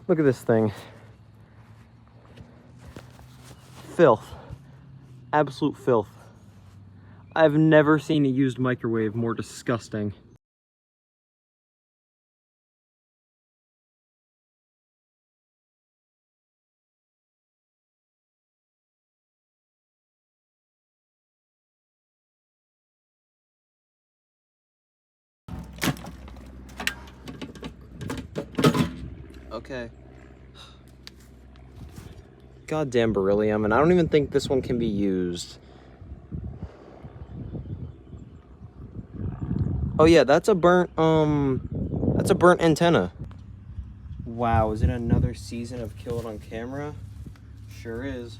Look at this thing. Filth. Absolute filth. I've never seen a used microwave more disgusting. Okay. Goddamn beryllium, and I don't even think this one can be used. Oh yeah, that's a burnt antenna. Wow, is it another season of Kill It on Camera? Sure is.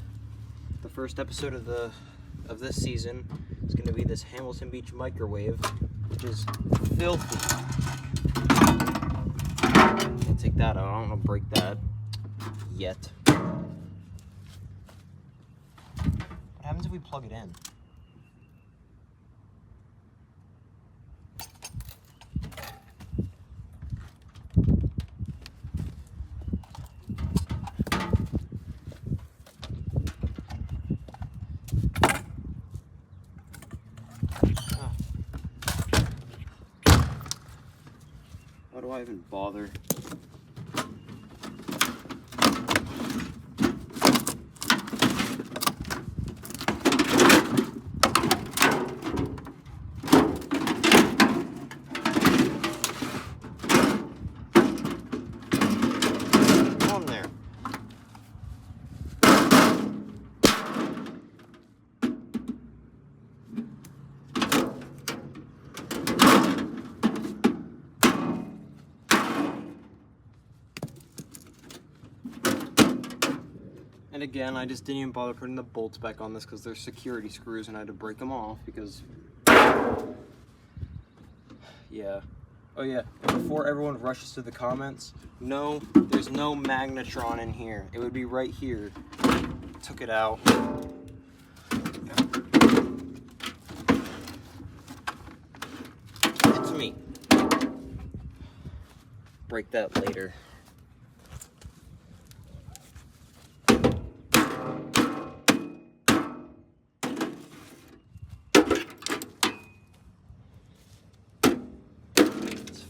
The first episode of this season is going to be this Hamilton Beach microwave, which is filthy. Can't take that out. I don't want to break that yet. What happens if we plug it in? Why do I even bother? On there. And again, I just didn't even bother putting the bolts back on this because they're security screws and I had to break them off because, yeah. Oh yeah, and before everyone rushes to the comments, no, there's no Magnetron in here. It would be right here. Took it out. It's me. Break that later.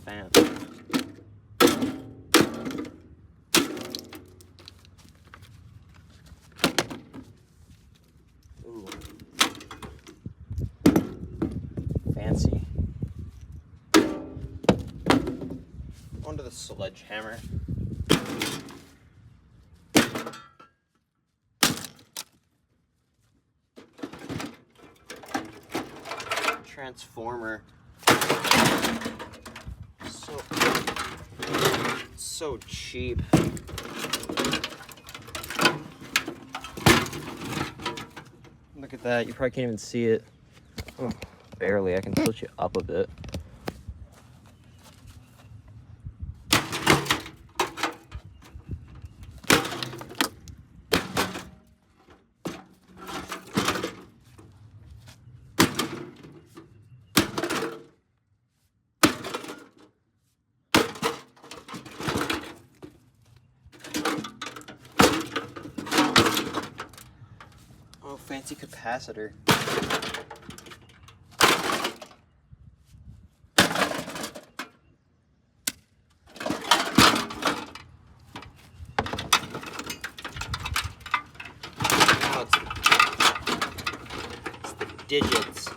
Fan. Ooh. Fancy. Onto the sledgehammer. Transformer. So cheap. Look at that, you probably can't even see it. Oh, barely, I can tilt you up a bit. Oh, fancy capacitor. Oh, it's the digits.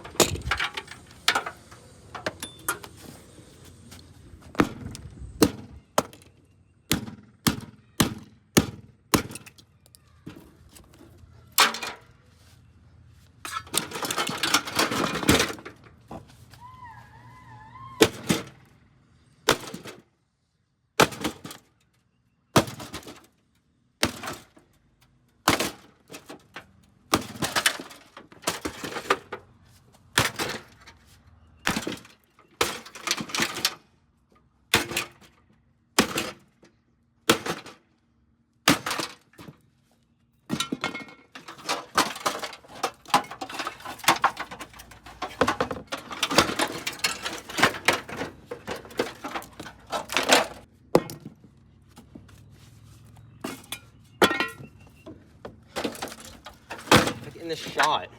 getting this shot.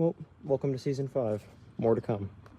Well, welcome to season 5. More to come.